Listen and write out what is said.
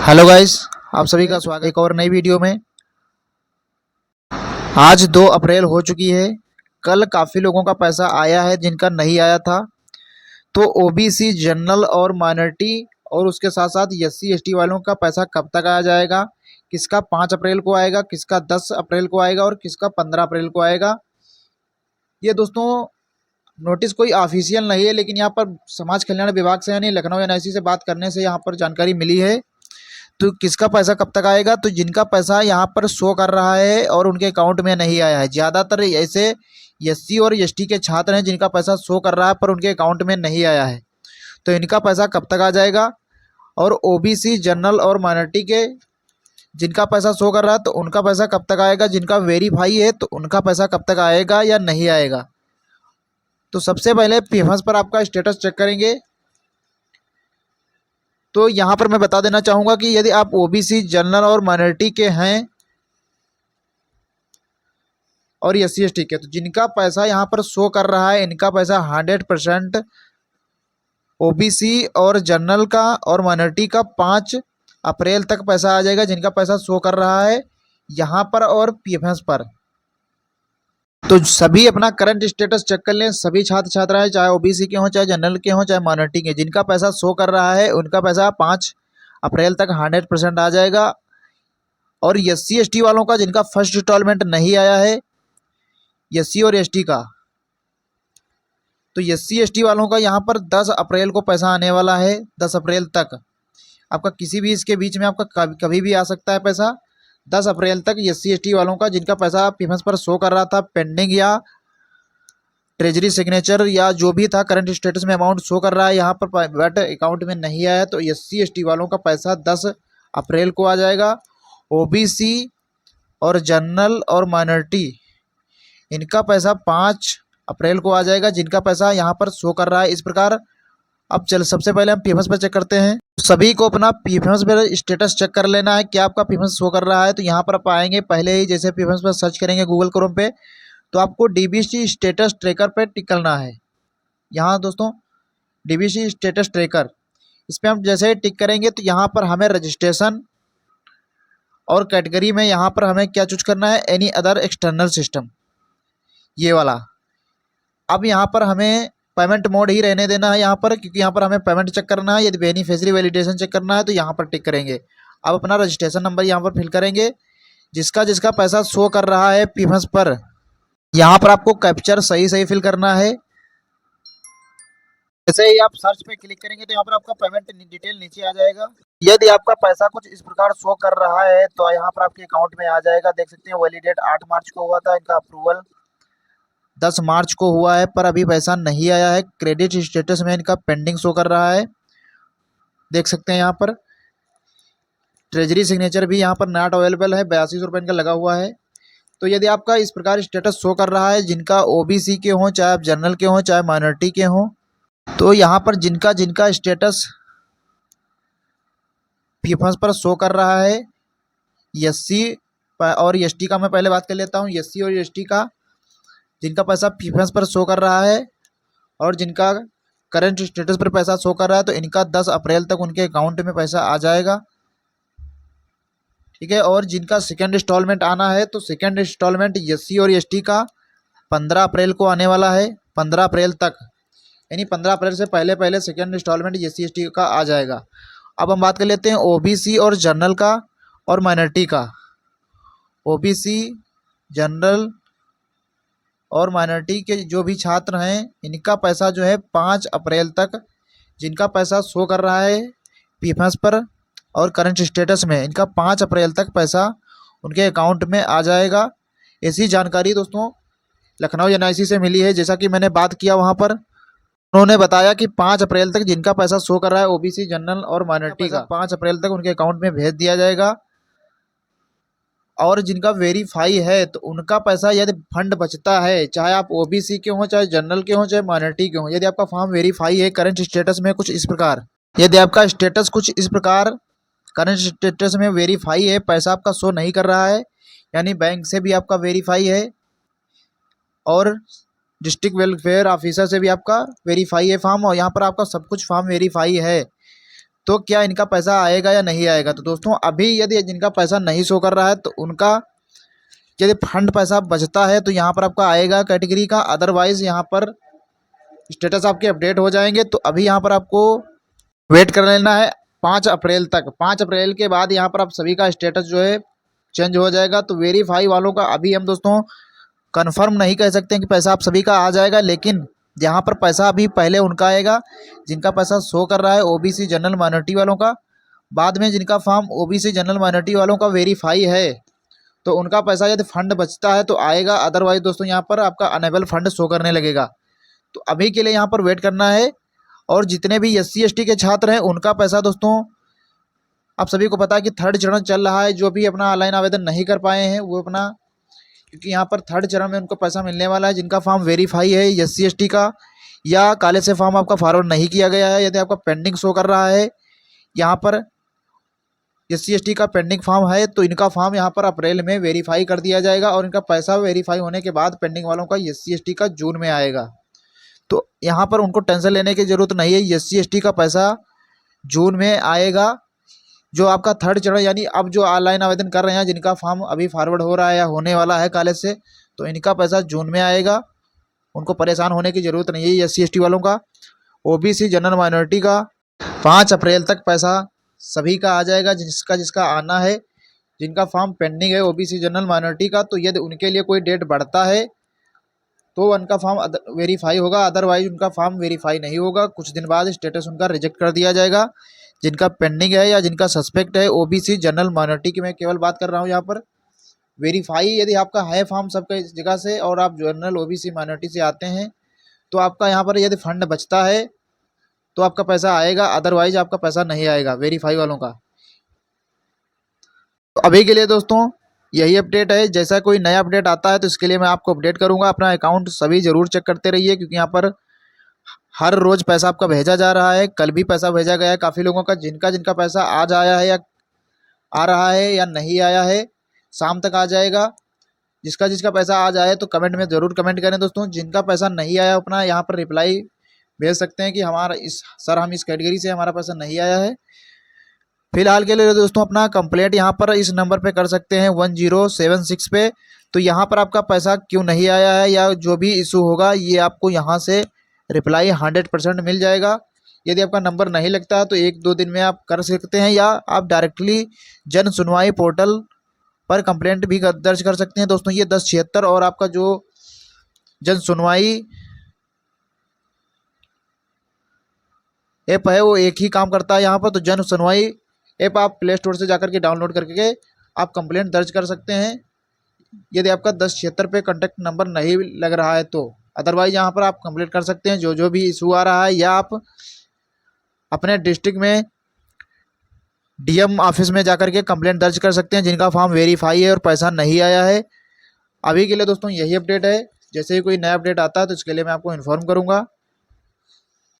Hello guys, आप सभी का स्वागत है एक और नई वीडियो में। आज 2 अप्रैल हो चुकी है। कल काफ़ी लोगों का पैसा आया है जिनका नहीं आया था। तो ओबीसी, जनरल और माइनॉरिटी और उसके साथ साथ एससी एसटी वालों का पैसा कब तक आ जाएगा, किसका 5 अप्रैल को आएगा, किसका 10 अप्रैल को आएगा और किसका 15 अप्रैल को आएगा। ये दोस्तों नोटिस कोई ऑफिशियल नहीं है, लेकिन यहाँ पर समाज कल्याण विभाग से यानी लखनऊ एनआईसी से बात करने से यहाँ पर जानकारी मिली है। तो किसका पैसा कब तक आएगा, तो जिनका पैसा यहाँ पर शो कर रहा है और उनके अकाउंट में नहीं आया है, ज़्यादातर ऐसे एससी और एसटी के छात्र हैं जिनका पैसा शो कर रहा है पर उनके अकाउंट में नहीं आया है। तो इनका पैसा कब तक आ जाएगा। और ओबीसी, जनरल और माइनॉरिटी के जिनका पैसा शो कर रहा है तो उनका पैसा कब तक आएगा, जिनका वेरीफाई है तो उनका पैसा कब तक आएगा या नहीं आएगा। तो सबसे पहले पीएफएस पर आपका स्टेटस चेक करेंगे। तो यहाँ पर मैं बता देना चाहूँगा कि यदि आप ओबीसी, जनरल और माइनॉरिटी के हैं और एससी एसटी के, तो जिनका पैसा यहाँ पर शो कर रहा है इनका पैसा 100% ओबीसी और जनरल का और माइनॉरिटी का 5 अप्रैल तक पैसा आ जाएगा, जिनका पैसा शो कर रहा है यहाँ पर और पीएफएस पर। तो सभी अपना करंट स्टेटस चेक कर लें। सभी छात्र छात्राएं चाहे ओबीसी के हों, चाहे जनरल के हों, चाहे माइनॉरिटी के, जिनका पैसा शो कर रहा है उनका पैसा 5 अप्रैल तक 100% आ जाएगा। और एससी एसटी वालों का जिनका फर्स्ट इंस्टॉलमेंट नहीं आया है, एससी और एसटी का, तो एससी एसटी वालों का यहाँ पर 10 अप्रैल को पैसा आने वाला है। 10 अप्रैल तक आपका किसी भी इसके बीच में आपका कभी भी आ सकता है पैसा। 10 अप्रैल तक एससी एसटी वालों का जिनका पैसा पीएफएस पर शो कर रहा था पेंडिंग या ट्रेजरी सिग्नेचर या जो भी था, करंट स्टेटस में अमाउंट शो कर रहा है यहाँ पर बट अकाउंट में नहीं आया, तो एससी एसटी वालों का पैसा 10 अप्रैल को आ जाएगा। ओबीसी और जनरल और माइनॉरिटी इनका पैसा 5 अप्रैल को आ जाएगा, जिनका पैसा यहाँ पर शो कर रहा है इस प्रकार। अब चल सबसे पहले हम पीएफएस पर चेक करते हैं। सभी को अपना पीएफएस पर स्टेटस चेक कर लेना है, क्या आपका पीएफएस शो कर रहा है। तो यहाँ पर आप आएंगे, पहले ही जैसे पीएफएस पर सर्च करेंगे गूगल क्रोम पे, तो आपको डीबीसी स्टेटस ट्रैकर पे टिक करना है। यहाँ दोस्तों डीबीसी स्टेटस ट्रैकर, इस पर हम जैसे ही टिक करेंगे तो यहाँ पर हमें रजिस्ट्रेशन और कैटेगरी में यहाँ पर हमें क्या चूज करना है, एनी अदर एक्सटर्नल सिस्टम, ये वाला। अब यहाँ पर हमें पेमेंट मोड ही रहने देना है यहाँ पर, क्योंकि यहाँ पर हमें पेमेंट चेक करना है। यदि बेनिफिशियरी वैलिडेशन चेक करना है तो यहाँ पर टिक करेंगे। अब अपना रजिस्ट्रेशन नंबर यहाँ पर फिल करेंगे, जिसका जिसका पैसा शो कर रहा है पीएफएस पर। यहाँ पर आपको कैप्चर सही सही फिल करना है। जैसे ही आप सर्च पे क्लिक करेंगे तो यहाँ पर आपका पेमेंट डिटेल नीचे आ जाएगा। यदि आपका पैसा कुछ इस प्रकार शो कर रहा है तो यहाँ पर आपके अकाउंट में आ जाएगा। देख सकते हैं वैलिडेट 8 मार्च को हुआ था, इनका अप्रूवल 10 मार्च को हुआ है, पर अभी पैसा नहीं आया है। क्रेडिट स्टेटस में इनका पेंडिंग शो कर रहा है, देख सकते हैं यहाँ पर। ट्रेजरी सिग्नेचर भी यहाँ पर नॉट अवेलेबल है, 82 रुपये इनका लगा हुआ है। तो यदि आपका इस प्रकार स्टेटस शो कर रहा है, जिनका ओबीसी के हों, चाहे आप जनरल के हों, चाहे माइनॉरिटी के हों, तो यहाँ पर जिनका जिनका स्टेटस पीएफएस पर शो कर रहा है, एससी और एसटी का मैं पहले बात कर लेता हूँ। एससी और एसटी का जिनका पैसा पीएफएस पर शो कर रहा है और जिनका करंट स्टेटस पर पैसा शो कर रहा है, तो इनका 10 अप्रैल तक उनके अकाउंट में पैसा आ जाएगा, ठीक है। और जिनका सेकेंड इंस्टॉलमेंट आना है, तो सेकेंड इंस्टॉलमेंट एससी और एसटी का 15 अप्रैल को आने वाला है। 15 अप्रैल तक, यानी 15 अप्रैल से पहले पहले सेकेंड इंस्टॉलमेंट एससी एसटी का आ जाएगा। अब हम बात कर लेते हैं ओबीसी और जनरल का और माइनॉरिटी का। ओबीसी, जनरल और माइनॉरिटी के जो भी छात्र हैं इनका पैसा जो है 5 अप्रैल तक, जिनका पैसा शो कर रहा है पीएफएस पर और करंट स्टेटस में, इनका 5 अप्रैल तक पैसा उनके अकाउंट में आ जाएगा। ऐसी जानकारी दोस्तों लखनऊ एनआईसी से मिली है। जैसा कि मैंने बात किया वहाँ पर, उन्होंने बताया कि 5 अप्रैल तक जिनका पैसा शो कर रहा है ओबीसी, जनरल और माइनॉरिटी का, 5 अप्रैल तक उनके अकाउंट में भेज दिया जाएगा। और जिनका वेरीफाई है तो उनका पैसा यदि फंड बचता है, चाहे आप ओबीसी के हों, चाहे जनरल के हों, चाहे माइनॉरिटी के हों, यदि आपका फॉर्म वेरीफाई है करंट स्टेटस में कुछ इस प्रकार, यदि आपका स्टेटस कुछ इस प्रकार करंट स्टेटस में वेरीफाई है, पैसा आपका शो नहीं कर रहा है, यानी बैंक से भी आपका वेरीफाई है और डिस्ट्रिक्ट वेलफेयर ऑफिसर से भी आपका वेरीफाई है फॉर्म, और यहाँ पर आपका सब कुछ फॉर्म वेरीफाई है, तो क्या इनका पैसा आएगा या नहीं आएगा। तो दोस्तों अभी यदि जिनका पैसा नहीं शो कर रहा है तो उनका यदि फंड पैसा बचता है तो यहाँ पर आपका आएगा कैटेगरी का, अदरवाइज़ यहाँ पर स्टेटस आपके अपडेट हो जाएंगे। तो अभी यहाँ पर आपको वेट कर लेना है 5 अप्रैल तक। 5 अप्रैल के बाद यहाँ पर आप सभी का स्टेटस जो है चेंज हो जाएगा। तो वेरीफाई वालों का अभी हम दोस्तों कंफर्म नहीं कह सकते हैं कि पैसा आप सभी का आ जाएगा, लेकिन यहाँ पर पैसा अभी पहले उनका आएगा जिनका पैसा शो कर रहा है ओबीसी जनरल माइनॉरिटी वालों का। बाद में जिनका फॉर्म ओबीसी जनरल माइनॉरिटी वालों का वेरीफाई है तो उनका पैसा यदि फंड बचता है तो आएगा, अदरवाइज दोस्तों यहाँ पर आपका अनेबल फंड शो करने लगेगा। तो अभी के लिए यहाँ पर वेट करना है। और जितने भी SC ST के छात्र हैं उनका पैसा दोस्तों आप सभी को पता है कि 3rd चरण चल रहा है। जो भी अपना ऑनलाइन आवेदन नहीं कर पाए हैं वो अपना, क्योंकि यहाँ पर 3rd चरण में उनको पैसा मिलने वाला है जिनका फॉर्म वेरीफाई है SC ST का, या काले से फॉर्म आपका फॉरवर्ड नहीं किया गया है, यदि आपका पेंडिंग शो कर रहा है यहाँ पर SC ST का पेंडिंग फॉर्म है तो इनका फॉर्म यहाँ पर अप्रैल में वेरीफाई कर दिया जाएगा और इनका पैसा वेरीफाई होने के बाद पेंडिंग वालों का SC ST का जून में आएगा। तो यहाँ पर उनको टेंशन लेने की ज़रूरत नहीं है, SC ST का पैसा जून में आएगा। जो आपका 3rd चरण यानी अब जो ऑनलाइन आवेदन कर रहे हैं जिनका फॉर्म अभी फॉरवर्ड हो रहा है या होने वाला है कॉलेज से, तो इनका पैसा जून में आएगा। उनको परेशान होने की ज़रूरत नहीं है। SC ST वालों का, OBC जनरल माइनॉरिटी का 5 अप्रैल तक पैसा सभी का आ जाएगा जिसका जिसका आना है। जिनका फॉर्म पेंडिंग है OBC जनरल माइनॉरिटी का, तो यदि उनके लिए कोई डेट बढ़ता है तो उनका फॉर्म वेरीफाई होगा, अदरवाइज उनका फॉर्म वेरीफाई नहीं होगा। कुछ दिन बाद स्टेटस उनका रिजेक्ट कर दिया जाएगा। जिनका पेंडिंग है या जिनका सस्पेक्ट है OBC जनरल माइनॉरिटी की मैं केवल बात कर रहा हूँ यहाँ पर, वेरीफाई यदि आपका है फॉर्म सबके जगह से और आप जनरल OBC माइनॉरिटी से आते हैं तो आपका यहाँ पर यदि फंड बचता है तो आपका पैसा आएगा, अदरवाइज आपका पैसा नहीं आएगा वेरीफाई वालों का। तो अभी के लिए दोस्तों यही अपडेट है। जैसा कोई नया अपडेट आता है तो इसके लिए मैं आपको अपडेट करूंगा। अपना अकाउंट सभी ज़रूर चेक करते रहिए, क्योंकि यहाँ पर हर रोज़ पैसा आपका भेजा जा रहा है। कल भी पैसा भेजा गया है काफ़ी लोगों का, जिनका जिनका पैसा आज आया है या आ रहा है या नहीं आया है, शाम तक आ जाएगा। जिसका जिसका पैसा आज आया तो कमेंट में ज़रूर कमेंट करें दोस्तों। जिनका पैसा नहीं आया अपना यहाँ पर रिप्लाई भेज सकते हैं कि हमारा हम इस कैटेगरी से हमारा पैसा नहीं आया है। फिलहाल के लिए दोस्तों अपना कंप्लेंट यहाँ पर इस नंबर पे कर सकते हैं 1076 पे। तो यहाँ पर आपका पैसा क्यों नहीं आया है या जो भी इशू होगा ये आपको यहाँ से रिप्लाई 100% मिल जाएगा। यदि आपका नंबर नहीं लगता है तो 1-2 दिन में आप कर सकते हैं, या आप डायरेक्टली जन सुनवाई पोर्टल पर कंप्लेंट भी दर्ज कर सकते हैं दोस्तों। ये 1076 और आपका जो जन सुनवाई ऐप है वो एक ही काम करता है यहाँ पर। तो जन सुनवाई ऐप आप प्ले स्टोर से जाकर के डाउनलोड करके आप कंप्लेंट दर्ज कर सकते हैं यदि आपका 1076 पे कॉन्टैक्ट नंबर नहीं लग रहा है तो। अदरवाइज यहाँ पर आप कंप्लेंट कर सकते हैं जो भी इशू आ रहा है, या आप अपने डिस्ट्रिक्ट में DM ऑफिस में जाकर के कंप्लेंट दर्ज कर सकते हैं जिनका फॉर्म वेरीफाई है और पैसा नहीं आया है। अभी के लिए दोस्तों यही अपडेट है। जैसे ही कोई नया अपडेट आता है तो इसके लिए मैं आपको इन्फॉर्म करूँगा।